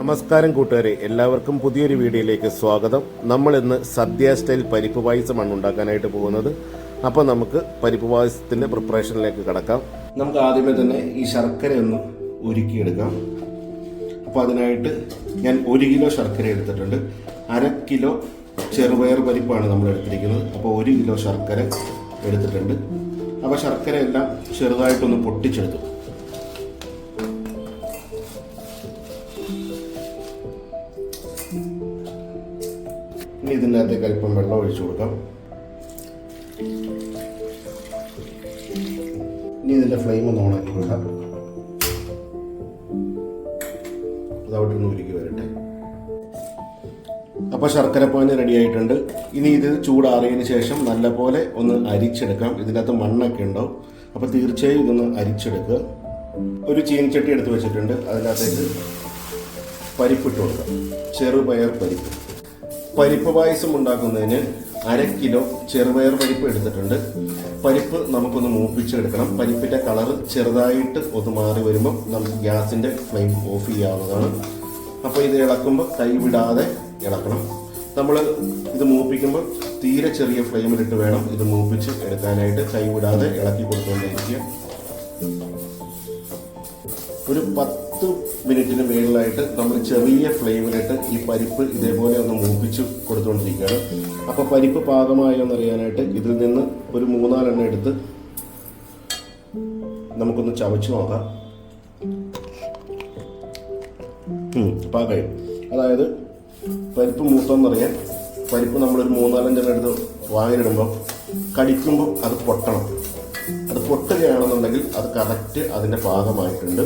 നമസ്കാരം കൂട്ടുകാരെ, എല്ലാവർക്കും പുതിയൊരു വീഡിയോയിലേക്ക് സ്വാഗതം. നമ്മൾ ഇന്ന് സദ്യ സ്റ്റൈൽ പരിപ്പ് പായസമാണ് ഉണ്ടാക്കാനായിട്ട് പോകുന്നത്. അപ്പോൾ നമുക്ക് പരിപ്പ് പായസത്തിൻ്റെ പ്രിപ്പറേഷനിലേക്ക് കിടക്കാം. നമുക്ക് ആദ്യമേ തന്നെ ഈ ശർക്കര ഒന്ന് ഉരുക്കിയെടുക്കാം. അപ്പോൾ അതിനായിട്ട് ഞാൻ 1 കിലോ ശർക്കര എടുത്തിട്ടുണ്ട്. 1/2 കിലോ ചെറുപയർ പരിപ്പാണ് നമ്മൾ എടുത്തിരിക്കുന്നത്. അപ്പോൾ 1 കിലോ ശർക്കര എടുത്തിട്ടുണ്ട്. അപ്പോൾ ശർക്കര എല്ലാം ചെറുതായിട്ടൊന്ന് പൊട്ടിച്ചെടുത്തു. ഇനി ഇതിൻ്റെ അകത്തേക്ക് അല്പം വെള്ളം ഒഴിച്ചു കൊടുക്കാം. ഇനി ഇതിൻ്റെ ഫ്ലെയിം ഒന്ന് ഓണാക്കി കൊടുക്കാം. അതവിടെ നിന്ന് ഉരുക്കി വരട്ടെ. അപ്പോൾ ശർക്കരപ്പാനി റെഡി ആയിട്ടുണ്ട്. ഇനി ഇത് ചൂടാറിയതിന് ശേഷം നല്ലപോലെ ഒന്ന് അരിച്ചെടുക്കാം. ഇതിനകത്ത് മണ്ണൊക്കെ ഉണ്ടാവും. അപ്പോൾ തീർച്ചയായും ഇതൊന്ന് അരിച്ചെടുക്കുക. ഒരു ചീനിച്ചട്ടി എടുത്ത് വെച്ചിട്ടുണ്ട്. അതിനകത്തേക്ക് പരിപ്പിട്ട് കൊടുക്കാം. ചെറുപയർ പരിപ്പ്. പരിപ്പ് പായസം ഉണ്ടാക്കുന്നതിന് 1/2 കിലോ ചെറുപയർ പരിപ്പ് എടുത്തിട്ടുണ്ട്. പരിപ്പ് നമുക്കൊന്ന് മൂപ്പിച്ചെടുക്കണം. പരിപ്പിൻ്റെ കളറ് ചെറുതായിട്ട് ഒന്ന് മാറി വരുമ്പോൾ നമുക്ക് ഗ്യാസിൻ്റെ ഫ്ലെയിം ഓഫ് ചെയ്യാവുന്നതാണ്. അപ്പോൾ ഇത് ഇളക്കുമ്പോൾ കൈ വിടാതെ ഇളക്കണം. നമ്മൾ ഇത് മൂപ്പിക്കുമ്പോൾ തീരെ ചെറിയ ഫ്ലെയിമിലിട്ട് വേണം ഇത് മൂപ്പിച്ച് എടുക്കാനായിട്ട്. കൈ വിടാതെ ഇളക്കി കൊടുത്തുകൊണ്ടിരിക്കുക. ഒരു 10 മിനിറ്റിന് മേളിലായിട്ട് നമ്മൾ ചെറിയ ഫ്ലെയിമിലിട്ട് ഈ പരിപ്പ് ഇതേപോലെ ഒന്ന് മൂപ്പിച്ച് കൊടുത്തുകൊണ്ടിരിക്കുകയാണ്. അപ്പോൾ പരിപ്പ് പാകമായോ എന്നറിയാനായിട്ട് ഇതിൽ നിന്ന് ഒരു 3-4 എണ്ണം എടുത്ത് നമുക്കൊന്ന് ചവച്ച് നോക്കാം. പാകമായി. അതായത് പരിപ്പ് മൂത്തെന്നറിയാൻ പരിപ്പ് നമ്മളൊരു 3-4 എണ്ണം എടുത്ത് വായിലിടുമ്പോൾ കടിക്കുമ്പോൾ അത് പൊട്ടണം. അത് പൊട്ടുകയാണെന്നുണ്ടെങ്കിൽ അത് കറക്റ്റ് അതിൻ്റെ പാകമായിട്ടുണ്ട്.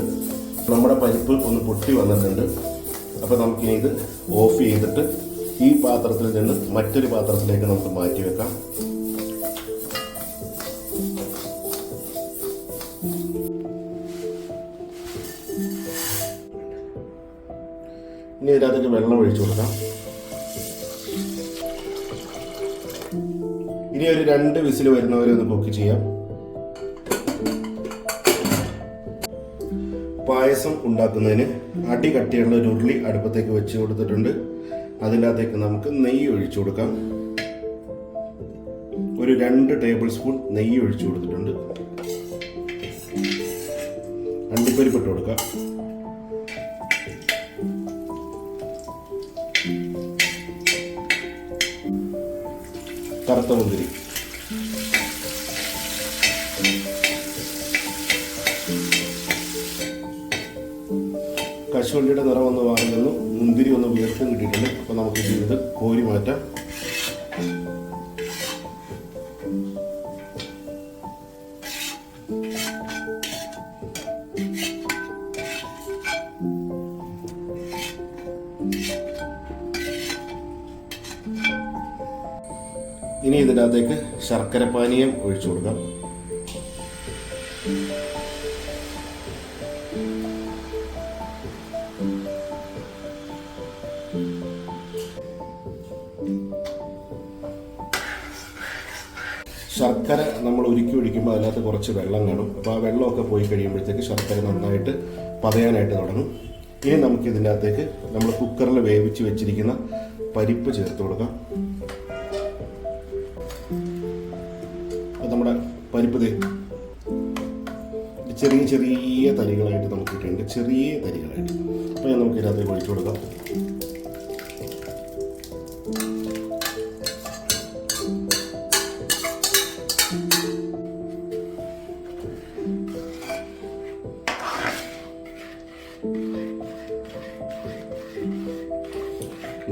നമ്മുടെ പരിപ്പ് ഒന്ന് പൊട്ടി വന്നിട്ടുണ്ട്. അപ്പോൾ നമുക്കിനി ഇത് ഓഫ് ചെയ്തിട്ട് ഈ പാത്രത്തിൽ നിന്ന് മറ്റൊരു പാത്രത്തിലേക്ക് നമുക്ക് മാറ്റി വെക്കാം. ഇനി ഇതിനകത്തേക്ക് വെള്ളം ഒഴിച്ചു കൊടുക്കാം. ഇനി ഒരു 2 വിസിൽ വരുന്നവരെ ഒന്ന് കുക്ക് ചെയ്യാം. പായസം ഉണ്ടാക്കുന്നതിന് അടി കട്ടിയുള്ള ഒരു ഉരുളി അടുപ്പത്തേക്ക് വെച്ച് കൊടുത്തിട്ടുണ്ട്. അതിൻ്റെ അകത്തേക്ക് നമുക്ക് നെയ്യ് ഒഴിച്ചു കൊടുക്കാം. ഒരു 2 ടേബിൾ സ്പൂൺ നെയ്യ് ഒഴിച്ചു കൊടുത്തിട്ടുണ്ട്. അണ്ടിപ്പരിപ്പ് ഇട്ട് കൊടുക്കാം. കറുത്ത മുന്തിരി, കശുവണ്ടിയുടെ നിറം ഒന്ന് മാറുന്നു. മുന്തിരി ഒന്ന് വീർത്തും കിട്ടിയിട്ടുണ്ട്. അപ്പോൾ നമുക്ക് ഇത് കോരി മാറ്റാം. ഇനി ഇതിനകത്തേക്ക് ശർക്കര പാനീയം ഒഴിച്ചു കൊടുക്കാം. ശർക്കര നമ്മൾ ഉരുക്കി ഒഴിക്കുമ്പോൾ അതിനകത്ത് കുറച്ച് വെള്ളം കാണും. അപ്പോൾ ആ വെള്ളമൊക്കെ പോയി കഴിയുമ്പോഴത്തേക്ക് ശർക്കര നന്നായിട്ട് പതയാനായിട്ട് തുടങ്ങും. ഇനി നമുക്ക് ഇതിൻ്റെ അകത്തേക്ക് നമ്മൾ കുക്കറിൽ വേവിച്ച് വെച്ചിരിക്കുന്ന പരിപ്പ് ചേർത്ത് കൊടുക്കാം. നമ്മുടെ പരിപ്പ് ചെറിയ ചെറിയ തരികളായിട്ട് നമുക്ക് കിട്ടുന്നുണ്ട്. ചെറിയ തരികളായിട്ട്. അപ്പോൾ നമുക്ക് ഇതിനകത്തേക്ക് ഒഴിച്ചു കൊടുക്കാം.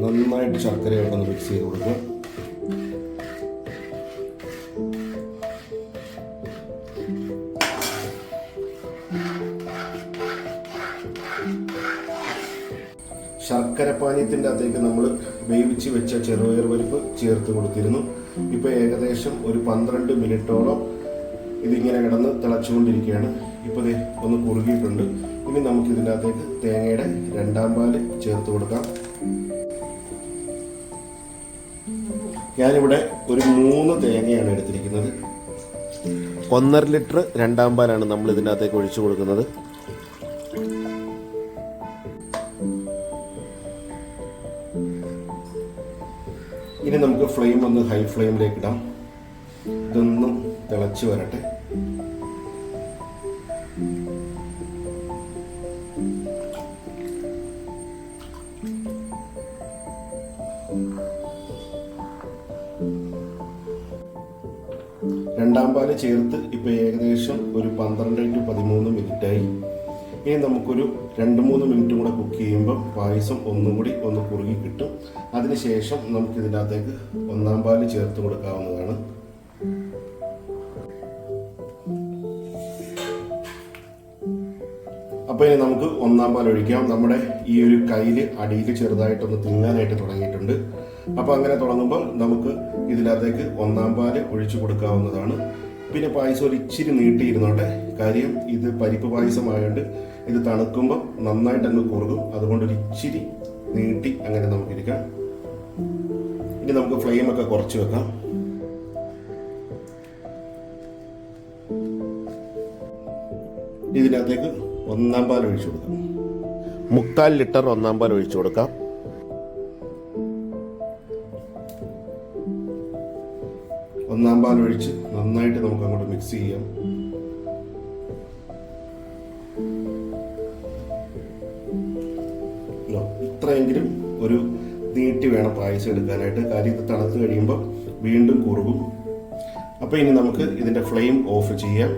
നന്നായിട്ട് ശർക്കരയായിട്ടൊന്ന് മിക്സ് ചെയ്ത് കൊടുക്കുക. ശർക്കരപ്പാനീയത്തിൻ്റെ അകത്തേക്ക് നമ്മൾ വേവിച്ച് വെച്ച ചെറുപയർ പരിപ്പ് ചേർത്ത് കൊടുത്തിരുന്നു. ഇപ്പോൾ ഏകദേശം ഒരു 12 മിനിറ്റോളം ഇതിങ്ങനെ കിടന്ന് തിളച്ചുകൊണ്ടിരിക്കുകയാണ്. ഇപ്പോൾ ഒന്ന് കുറുകിയിട്ടുണ്ട്. ഇനി നമുക്ക് ഇതിൻ്റെ അകത്തേക്ക് തേങ്ങയുടെ 2ാം പാല് ചേർത്ത് കൊടുക്കാം. ഞാനിവിടെ ഒരു 3 തേങ്ങയാണ് എടുത്തിരിക്കുന്നത്. 1.5 ലിറ്റർ 2ാം പാലാണ് നമ്മൾ ഇതിനകത്തേക്ക് ഒഴിച്ചു കൊടുക്കുന്നത്. ഇനി നമുക്ക് ഫ്ലെയിം ഒന്ന് ഹൈ ഫ്ലെയിമിലേക്ക് ഇടാം. ഇതൊന്നും തിളച്ച് വരട്ടെ. രണ്ടാം പാല് ചേർത്ത് ഇപ്പോൾ ഏകദേശം ഒരു 12 to 13 മിനിറ്റായി. ഇനി നമുക്കൊരു 2-3 മിനിറ്റും കൂടെ കുക്ക് ചെയ്യുമ്പോൾ പായസം ഒന്നും കൂടി ഒന്ന് കുറുകി കിട്ടും. അതിനുശേഷം നമുക്ക് ഇതിനകത്തേക്ക് ഒന്നാം പാല് ചേർത്ത് കൊടുക്കാവുന്നതാണ്. അപ്പോൾ ഇനി നമുക്ക് ഒന്നാം പാൽ ഒഴിക്കാം. നമ്മുടെ ഈ ഒരു കയ്യിൽ അടിയിൽ ചെറുതായിട്ടൊന്ന് തിങ്ങാനായിട്ട് തുടങ്ങിയിട്ടുണ്ട്. അപ്പോൾ അങ്ങനെ തുടങ്ങുമ്പോൾ നമുക്ക് ഇതിനകത്തേക്ക് ഒന്നാം പാല് ഒഴിച്ചു കൊടുക്കാവുന്നതാണ്. പിന്നെ പായസം ഒരു ഇച്ചിരി നീട്ടിയിരുന്നോട്ടെ. കാര്യം ഇത് പരിപ്പ് പായസമായതുകൊണ്ട് ഇത് തണുക്കുമ്പോൾ നന്നായിട്ട് അങ്ങ് കുറുകും. അതുകൊണ്ട് ഒരു ഇച്ചിരി നീട്ടി അങ്ങനെ നമുക്കിരിക്കാം. ഇനി നമുക്ക് ഫ്ലെയിമൊക്കെ കുറച്ച് വെക്കാം. ഇതിനകത്തേക്ക് ഒന്നാം പാൽ ഒഴിച്ചു കൊടുക്കാം. 3/4 ലിറ്റർ ഒന്നാം പാൽ ഒഴിച്ചു കൊടുക്കാം. ഒന്നാം പാൽ ഒഴിച്ച് നന്നായിട്ട് നമുക്ക് അങ്ങോട്ട് മിക്സ് ചെയ്യാം. ഇത്രയെങ്കിലും ഒരു നീട്ടി വേണം പായസം എടുക്കാനായിട്ട്. കാര്യം ഇത് തണുത്ത് കഴിയുമ്പോൾ വീണ്ടും കുറുകും. അപ്പോൾ ഇനി നമുക്ക് ഇതിൻ്റെ ഫ്ലെയിം ഓഫ് ചെയ്യാം.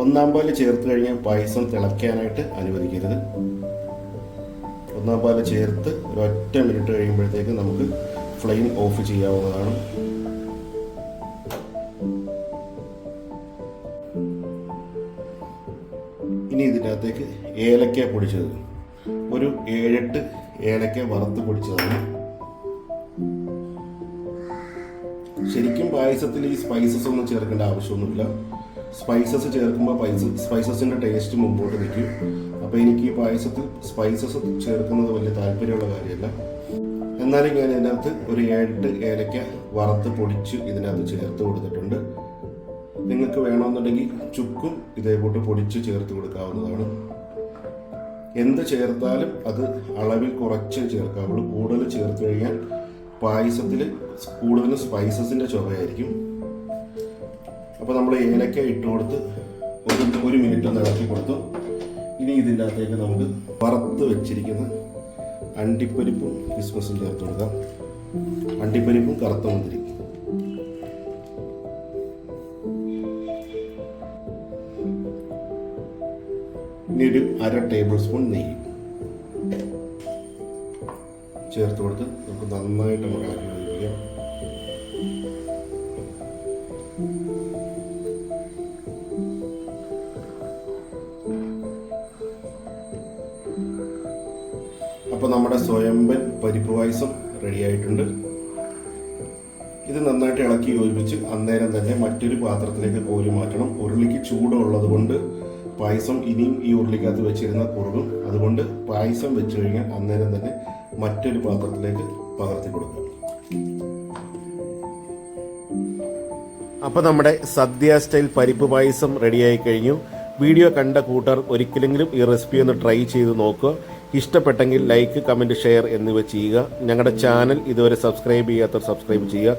ഒന്നാം പാല് ചേർത്ത് കഴിഞ്ഞാൽ പായസം തിളയ്ക്കാനായിട്ട് അനുവദിക്കരുത്. ഒന്നാം പാല് ചേർത്ത് ഒരു 1 മിനിറ്റ് കഴിയുമ്പോഴത്തേക്ക് നമുക്ക് ഫ്ലെയിം ഓഫ് ചെയ്യാവുന്നതാണ്. ഇനി ഇതിനകത്തേക്ക് ഏലക്ക പൊടിച്ചത് ഒരു 7-8 ഏലക്ക വറുത്ത് പൊടിച്ചതാണ്. ശരിക്കും പായസത്തിൽ ഈ സ്പൈസസ് ഒന്നും ചേർക്കേണ്ട ആവശ്യമൊന്നുമില്ല. സ്പൈസസ് ചേർക്കുമ്പോൾ സ്പൈസസിൻ്റെ ടേസ്റ്റ് മുമ്പോട്ട് നിൽക്കും. അപ്പോൾ എനിക്ക് ഈ പായസത്തിൽ സ്പൈസസ് ചേർക്കുന്നത് വലിയ താല്പര്യമുള്ള കാര്യമല്ല. എന്നാലും ഞാൻ ഇതിനകത്ത് ഒരു 7 ഏലക്ക വറുത്ത് പൊടിച്ച് ഇതിനകത്ത് ചേർത്ത് കൊടുത്തിട്ടുണ്ട്. നിങ്ങൾക്ക് വേണമെന്നുണ്ടെങ്കിൽ ചുക്കും ഇതേപോട്ട് പൊടിച്ച് ചേർത്ത് കൊടുക്കാവുന്നതാണ്. എന്ത് ചേർത്താലും അത് അളവിൽ കുറച്ച് ചേർക്കാവുള്ളൂ. കൂടുതൽ ചേർത്ത് കഴിഞ്ഞാൽ പായസത്തിൽ കൂടുതലും സ്പൈസസിൻ്റെ ചുവയായിരിക്കും. അപ്പോൾ നമ്മൾ ഏലക്ക ഇട്ട് കൊടുത്ത് ഒരു മിനിറ്റ് ഒന്ന് ഇളക്കി കൊടുത്തു. ഇനി ഇതിൻ്റെ അകത്തേക്ക് നമുക്ക് വറുത്ത് വെച്ചിരിക്കുന്ന അണ്ടിപ്പരിപ്പും കിസ്മസും ചേർത്ത് കൊടുക്കാം. അണ്ടിപ്പരിപ്പും കറുത്ത മുന്തിരി. ഇനി ഒരു 1/2 ടേബിൾ സ്പൂൺ നെയ്യ് ചേർത്ത് കൊടുത്ത് നമുക്ക് നന്നായിട്ട് നമുക്ക് ഇളക്കി യോജിപ്പിക്കാം. അപ്പോൾ നമ്മുടെ സ്വയംഭൻ പരിപ്പ് പായസം റെഡി ആയിട്ടുണ്ട്. ഇത് നന്നായിട്ട് ഇളക്കി യോജിപ്പിച്ച് അന്നേരം തന്നെ മറ്റൊരു പാത്രത്തിലേക്ക് കോരി മാറ്റണം. ഉരുളിക്ക് ചൂടുള്ളത് കൊണ്ട് പായസം ഇനിയും ഈ ഉരുളിക്കകത്ത് വെച്ചിരുന്ന കുറുകും. അതുകൊണ്ട് പായസം വെച്ച് കഴിഞ്ഞാൽ അന്നേരം തന്നെ മറ്റൊരു പാത്രത്തിലേക്ക് പകർത്തി കൊടുക്കുക. അപ്പോൾ നമ്മുടെ സദ്യ സ്റ്റൈൽ പരിപ്പ് പായസം റെഡിയായി കഴിഞ്ഞു. വീഡിയോ കണ്ട കൂട്ടർ ഒരിക്കലെങ്കിലും ഈ റെസിപ്പി ഒന്ന് ട്രൈ ചെയ്ത് നോക്കുക. ഇഷ്ടപ്പെട്ടെങ്കിൽ ലൈക്ക്, കമൻറ്റ്, ഷെയർ എന്നിവ ചെയ്യുക. ഞങ്ങളുടെ ചാനൽ ഇതുവരെ സബ്സ്ക്രൈബ് ചെയ്യാത്തവർ സബ്സ്ക്രൈബ് ചെയ്യുക.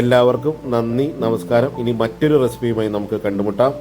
എല്ലാവർക്കും നന്ദി, നമസ്കാരം. ഇനി മറ്റൊരു റെസിപ്പിയുമായി നമുക്ക് കണ്ടുമുട്ടാം.